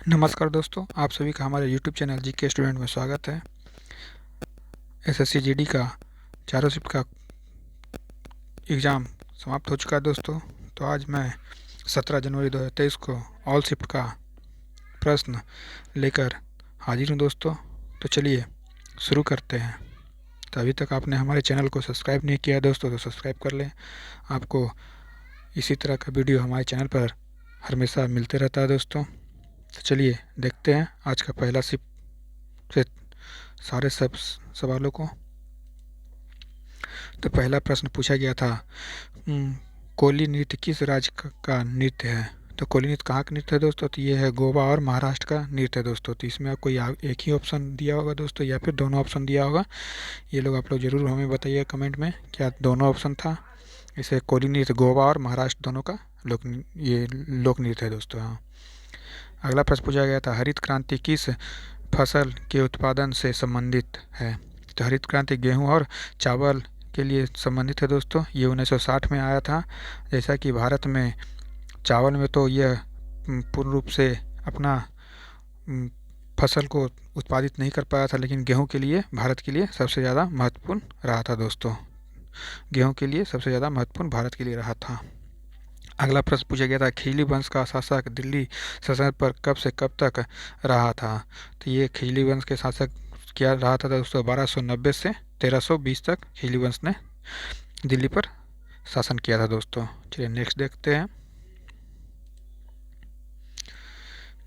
नमस्कार दोस्तों, आप सभी का हमारे YouTube चैनल जीके स्टूडेंट में स्वागत है। एसएससी जीडी का चारों शिफ्ट का एग्ज़ाम समाप्त हो चुका है दोस्तों। तो आज मैं 17 जनवरी 2023 को ऑल शिफ्ट का प्रश्न लेकर हाजिर हूँ दोस्तों। तो चलिए शुरू करते हैं। तो अभी तक आपने हमारे चैनल को सब्सक्राइब नहीं किया दोस्तों तो सब्सक्राइब कर लें। आपको इसी तरह का वीडियो हमारे चैनल पर हमेशा मिलते रहता है दोस्तों। तो चलिए देखते हैं आज का पहला शिफ्ट से सारे सब सवालों को। तो पहला प्रश्न पूछा गया था, कोली नृत्य किस राज्य का नृत्य है? तो कोली नृत्य कहाँ का नृत्य है दोस्तों? तो ये है गोवा और महाराष्ट्र का नृत्य है दोस्तों। तो इसमें आपको एक ही ऑप्शन दिया होगा दोस्तों या फिर दोनों ऑप्शन दिया होगा। ये लोग आप लोग ज़रूर हमें बताइए कमेंट में, क्या दोनों ऑप्शन था? इसे कोली नृत्य गोवा और महाराष्ट्र दोनों का लोक नृत्य है दोस्तों। हाँ, अगला प्रश्न पूछा गया था, हरित क्रांति किस फसल के उत्पादन से संबंधित है? तो हरित क्रांति गेहूं और चावल के लिए संबंधित है दोस्तों। ये 1960 में आया था। जैसा कि भारत में चावल में तो यह पूर्ण रूप से अपना फसल को उत्पादित नहीं कर पाया था, लेकिन गेहूं के लिए भारत के लिए सबसे ज़्यादा महत्वपूर्ण रहा था दोस्तों। गेहूं के लिए सबसे ज़्यादा महत्वपूर्ण भारत के लिए रहा था। अगला प्रश्न पूछा गया था, खिजली वंश का शासक दिल्ली सल्तनत पर कब से कब तक रहा था? तो ये खिजली वंश के शासक क्या रहा था दोस्तों? 1290 से 1320 तक खिजली वंश ने दिल्ली पर शासन किया था दोस्तों। चलिए नेक्स्ट देखते हैं।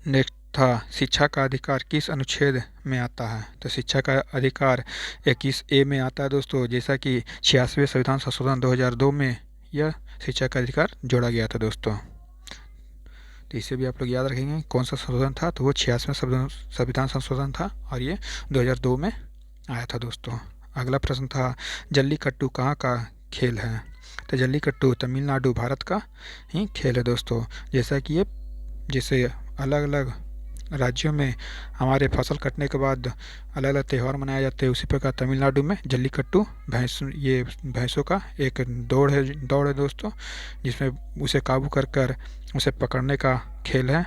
नेक्स्ट था, शिक्षा का अधिकार किस अनुच्छेद में आता है? तो शिक्षा का अधिकार 21A में आता है दोस्तों। जैसा कि 86वें संविधान संशोधन 2002 में यह शिक्षा का अधिकार जोड़ा गया था दोस्तों। तो इसे भी आप लोग याद रखेंगे कौन सा संशोधन था। तो वो 86वें संविधान संशोधन था और ये 2002 में आया था दोस्तों। अगला प्रश्न था, जल्लीकट्टू कहाँ का खेल है? तो जल्लीकट्टू तमिलनाडु भारत का ही खेल है दोस्तों। जैसा कि ये जैसे अलग अलग राज्यों में हमारे फसल कटने के बाद अलग अलग त्यौहार मनाए जाते हैं, उसी प्रकार तमिलनाडु में जल्लीकट्टू भैंसों का एक दौड़ है दोस्तों, जिसमें उसे काबू कर कर उसे पकड़ने का खेल है।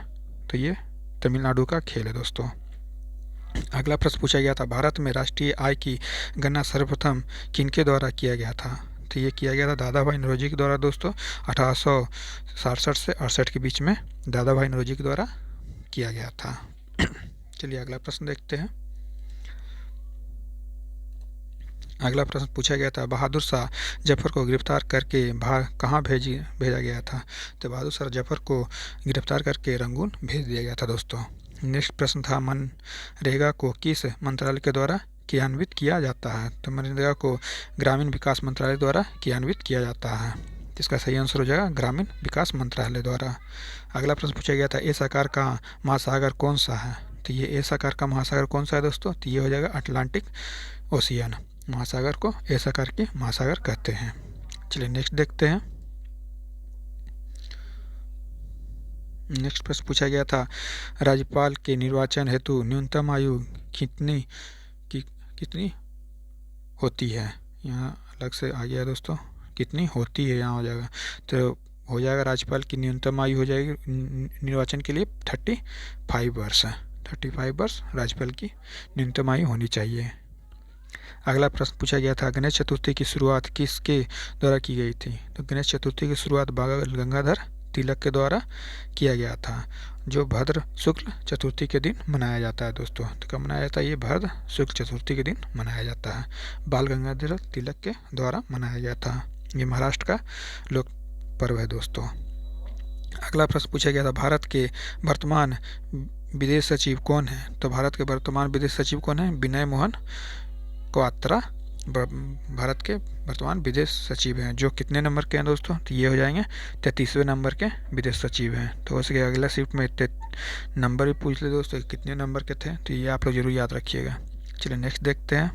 तो ये तमिलनाडु का खेल है दोस्तों। अगला प्रश्न पूछा गया था, भारत में राष्ट्रीय आय की गणना सर्वप्रथम किनके द्वारा किया गया था? तो ये किया गया था दादा भाई नौरोजी के द्वारा दोस्तों। 1867 से 68 के बीच में दादा भाई नौरोजी के द्वारा किया गया था। चलिए अगला प्रश्न देखते हैं। अगला प्रश्न पूछा गया था, बहादुर शाह जफर को गिरफ्तार करके कहाँ भेजा गया था? तो बहादुर शाह जफर को गिरफ्तार करके रंगून भेज दिया गया था दोस्तों। नेक्स्ट प्रश्न था, मनरेगा को किस मंत्रालय के द्वारा क्रियान्वित किया जाता है? तो मनरेगा को ग्रामीण विकास मंत्रालय द्वारा क्रियान्वित किया जाता है। इसका सही आंसर हो जाएगा ग्रामीण विकास मंत्रालय द्वारा। अगला प्रश्न पूछा गया था, एस आकार का महासागर कौन सा है? तो ये एस आकार का महासागर कौन सा है दोस्तों? तो ये हो जाएगा अटलांटिक ओशियन। महासागर को एस आकार के महासागर कहते हैं। चलिए नेक्स्ट देखते हैं। नेक्स्ट प्रश्न पूछा गया था, राज्यपाल के निर्वाचन हेतु न्यूनतम आयु कितनी होती है? यहाँ अलग से आ गया दोस्तों, कितनी होती है यहाँ हो जाएगा। तो हो जाएगा राज्यपाल की न्यूनतम आयु हो जाएगी निर्वाचन के लिए 35 वर्ष। 35 वर्ष राज्यपाल की न्यूनतम आयु होनी चाहिए। अगला प्रश्न पूछा गया था, गणेश चतुर्थी की शुरुआत किसके द्वारा की गई थी? तो गणेश चतुर्थी की शुरुआत बाल गंगाधर तिलक के द्वारा किया गया था, जो भद्र शुक्ल चतुर्थी के दिन मनाया जाता है दोस्तों। तो कब मनाया जाता है? ये भद्र शुक्ल चतुर्थी के दिन मनाया जाता है। बाल गंगाधर तिलक के द्वारा मनाया गया था। ये महाराष्ट्र का लोक पर्व है दोस्तों। अगला प्रश्न पूछा गया था, भारत के वर्तमान विदेश सचिव कौन है? तो भारत के वर्तमान विदेश सचिव कौन है? विनय मोहन क्वात्रा भारत के वर्तमान विदेश सचिव हैं, जो कितने नंबर के हैं दोस्तों? तो ये हो जाएंगे 33वें नंबर के विदेश सचिव हैं। तो हो सके अगला शिफ्ट में नंबर भी पूछ ले दोस्तों, कितने नंबर के थे, तो ये आप लोग जरूर याद रखिएगा। चलिए नेक्स्ट देखते हैं।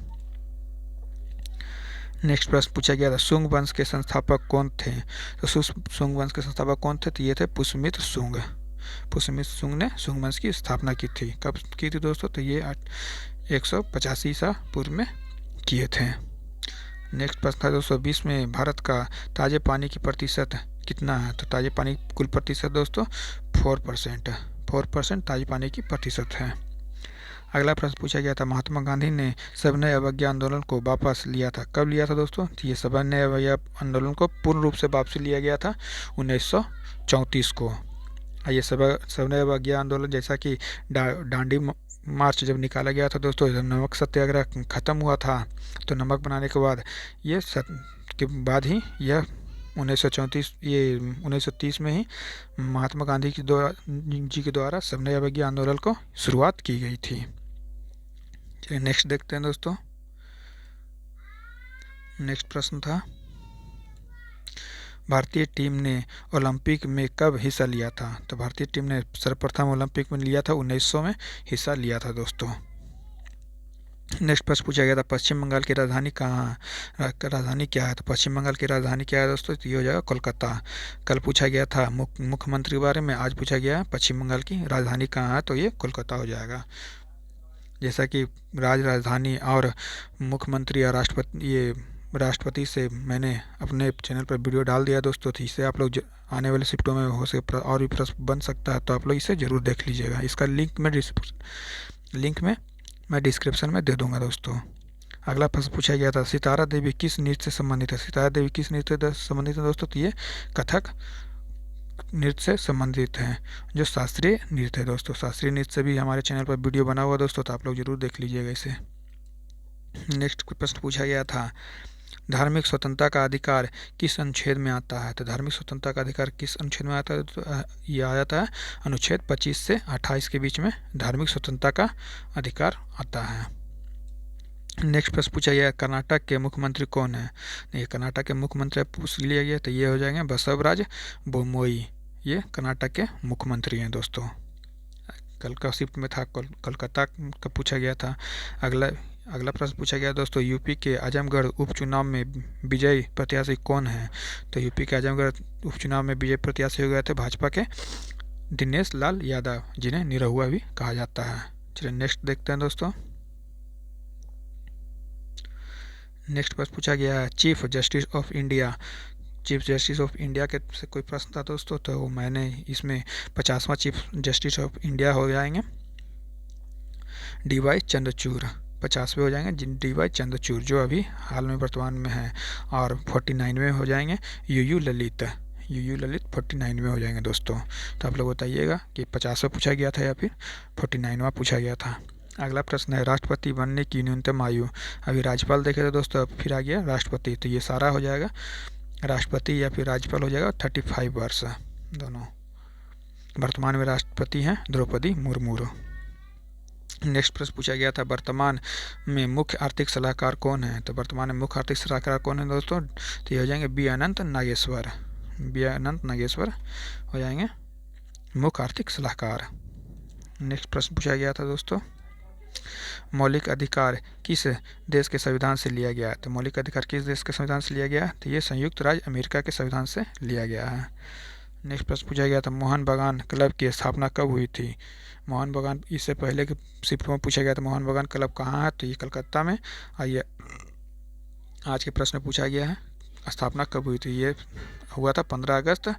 नेक्स्ट प्रश्न पूछा गया था, शुंग वंश के संस्थापक कौन थे? तो शुंग वंश के संस्थापक कौन थे? तो ये थे पुष्यमित्र शुंग। पुष्यमित्र शुंग ने शुंग वंश की स्थापना की थी। कब की थी दोस्तों? तो ये 185 ईसा पूर्व में किए थे। नेक्स्ट प्रश्न था 220 में भारत का ताजे पानी की प्रतिशत कितना है? तो ताजे पानी कुल प्रतिशत दोस्तों 4%। 4% ताजे पानी की प्रतिशत है। अगला प्रश्न पूछा गया था, महात्मा गांधी ने सविनय अवज्ञा आंदोलन को वापस लिया था, कब लिया था दोस्तों? तो ये सविनय अवज्ञा आंदोलन को पूर्ण रूप से वापसी लिया गया था 1934 को। ये सविनय अवज्ञा आंदोलन जैसा कि डांडी मार्च जब निकाला गया था दोस्तों, जब नमक सत्याग्रह खत्म हुआ था, तो नमक बनाने के बाद के बाद ही यह 1930 में ही महात्मा गांधी जी के द्वारा सविनय अवज्ञा आंदोलन को शुरुआत की गई थी। चलिए नेक्स्ट देखते हैं दोस्तों। नेक्स्ट प्रश्न था, भारतीय टीम ने ओलंपिक में कब हिस्सा लिया था? तो भारतीय टीम ने सर्वप्रथम ओलंपिक में लिया था 1900 में हिस्सा लिया था दोस्तों। नेक्स्ट प्रश्न पूछा गया था, पश्चिम बंगाल की राजधानी राजधानी क्या है? तो पश्चिम बंगाल की राजधानी क्या है दोस्तों? तो ये हो जाएगा कोलकाता। कल पूछा गया था मुख्यमंत्री के बारे में, आज पूछा गया पश्चिम बंगाल की राजधानी कहाँ है? तो ये कोलकाता हो जाएगा। जैसा कि राजधानी और मुख्यमंत्री या राष्ट्रपति से मैंने अपने चैनल पर वीडियो डाल दिया दोस्तों, तो इससे आप लोग आने वाले शिफ्टों में हो सके और भी प्रश्न बन सकता है, तो आप लोग इसे ज़रूर देख लीजिएगा। इसका लिंक में मैं डिस्क्रिप्शन में दे दूंगा दोस्तों। अगला प्रश्न पूछा गया था, सितारा देवी किस नृत्य से संबंधित है? सितारा देवी किस नृत्य से संबंधित है दोस्तों? तो ये कथक नृत्य से संबंधित है, जो शास्त्रीय नृत्य है दोस्तों। शास्त्रीय नृत्य से भी हमारे चैनल पर वीडियो बना हुआ दोस्तों, तो आप लोग जरूर देख लीजिएगा इसे। नेक्स्ट प्रश्न पूछा गया था, धार्मिक स्वतंत्रता का अधिकार किस अनुच्छेद में आता है? तो धार्मिक स्वतंत्रता का अधिकार किस अनुच्छेद में आता है? तो ये आ जाता है अनुच्छेद 25 से 28 के बीच में धार्मिक स्वतंत्रता का अधिकार आता है। नेक्स्ट प्रश्न पूछा गया, कर्नाटक के मुख्यमंत्री कौन है? ये कर्नाटक के मुख्यमंत्री पूछ लिया गया, तो ये हो जाएंगे बसवराज बोम्मई। ये कर्नाटक के मुख्यमंत्री हैं दोस्तों। कल का शिफ्ट में था कोलकाता का पूछा गया था। अगला प्रश्न पूछा गया दोस्तों, यूपी के आजमगढ़ उपचुनाव में विजयी प्रत्याशी कौन है? तो यूपी के आजमगढ़ उपचुनाव में विजयी प्रत्याशी हो गए थे भाजपा के दिनेश लाल यादव, जिन्हें निरहुआ भी कहा जाता है। चलिए नेक्स्ट देखते हैं दोस्तों। नेक्स्ट प्रश्न पूछा गया है, चीफ जस्टिस ऑफ इंडिया के से कोई प्रश्न था दोस्तों, तो मैंने इसमें 50वां चीफ जस्टिस ऑफ इंडिया हो जाएंगे DY चंद्रचूड़। 50वें हो जाएंगे DY चंद्रचूड़, जो अभी हाल में वर्तमान में है। और 49वें हो जाएंगे UU ललित 49वें हो जाएंगे दोस्तों। तो आप लोग बताइएगा कि 50वां पूछा गया था या फिर 49वां पूछा गया था। अगला प्रश्न है, राष्ट्रपति बनने की न्यूनतम आयु। अभी राज्यपाल देखे थे दोस्तों, अब फिर आ गया राष्ट्रपति, तो ये सारा हो जाएगा राष्ट्रपति या फिर राज्यपाल हो जाएगा 35 वर्ष दोनों। वर्तमान में राष्ट्रपति हैं द्रौपदी मुर्मू। नेक्स्ट प्रश्न पूछा गया था, वर्तमान में मुख्य आर्थिक सलाहकार कौन है? तो वर्तमान में मुख्य आर्थिक सलाहकार कौन है दोस्तों? तो ये हो जाएंगे बी अनंत नागेश्वर हो जाएंगे मुख्य आर्थिक सलाहकार। नेक्स्ट प्रश्न पूछा गया था दोस्तों, मौलिक अधिकार किस देश के संविधान से लिया गया है? तो मौलिक अधिकार किस देश के संविधान से लिया गया है? तो ये संयुक्त राज्य अमेरिका के संविधान से लिया गया है। नेक्स्ट प्रश्न पूछा गया था, मोहन बागान क्लब की स्थापना कब हुई थी? मोहन बागान, इससे पहले के शिफ्ट में पूछा गया था मोहन बागान क्लब कहाँ है? तो ये कलकत्ता में। आइए आज के प्रश्न में पूछा गया है, स्थापना कब हुई थी? ये हुआ था 15 अगस्त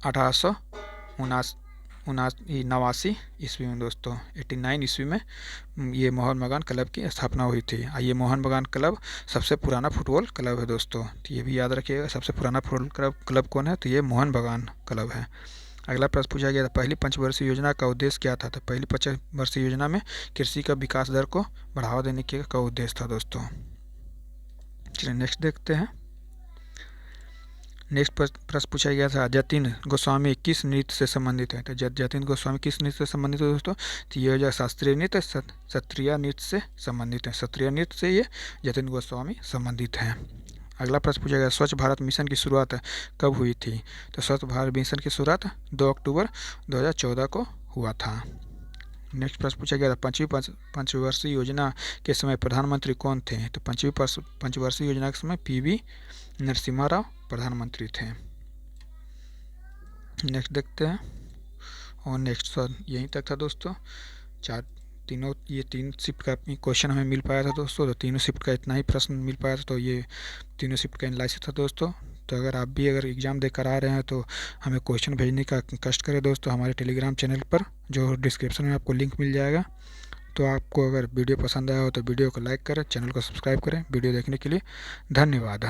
1889 ईस्वी में दोस्तों। 89 ईस्वी में ये मोहन बागान क्लब की स्थापना हुई थी। ये मोहन बागान क्लब सबसे पुराना फुटबॉल क्लब है दोस्तों, तो ये भी याद रखिएगा, सबसे पुराना फुटबॉल क्लब कौन है? तो ये मोहन बागान क्लब है। अगला प्रश्न पूछा गया था, पहली पंचवर्षीय योजना का उद्देश्य क्या था? तो पहली पंचवर्षीय योजना में कृषि का विकास दर को बढ़ावा देने का उद्देश्य था दोस्तों। चलिए नेक्स्ट देखते हैं। नेक्स्ट प्रश्न पूछा गया था, जतिन गोस्वामी किस नृत्य से संबंधित है? तो जतिन गोस्वामी किस नृत्य से संबंधित है दोस्तों? तो ये हो जाए शास्त्रीय नृत्य, सत्रिया नृत्य से संबंधित है। सत्रिया नृत्य से ये जतिन गोस्वामी संबंधित हैं। अगला प्रश्न पूछा गया, स्वच्छ भारत मिशन की शुरुआत कब हुई थी? तो स्वच्छ भारत मिशन की शुरुआत 2 अक्टूबर 2014 को हुआ था। नेक्स्ट प्रश्न पूछा गया था, पाँचवीं पंचवर्षीय योजना के समय प्रधानमंत्री कौन थे? तो पाँचवीं पंचवर्षीय योजना के समय PV नरसिम्हा राव प्रधानमंत्री थे। नेक्स्ट देखते हैं। और नेक्स्ट यहीं तक था दोस्तों। ये तीन शिफ्ट का क्वेश्चन हमें मिल पाया था दोस्तों, तो तीनों शिफ्ट का इतना ही प्रश्न मिल पाया था, तो ये तीनों शिफ्ट का एनालिसिस था दोस्तों। तो अगर आप भी अगर एग्ज़ाम देकर आ रहे हैं तो हमें क्वेश्चन भेजने का कष्ट करें दोस्तों हमारे टेलीग्राम चैनल पर, जो डिस्क्रिप्शन में आपको लिंक मिल जाएगा। तो आपको अगर वीडियो पसंद आया हो तो वीडियो को लाइक करें, चैनल को सब्सक्राइब करें। वीडियो देखने के लिए धन्यवाद।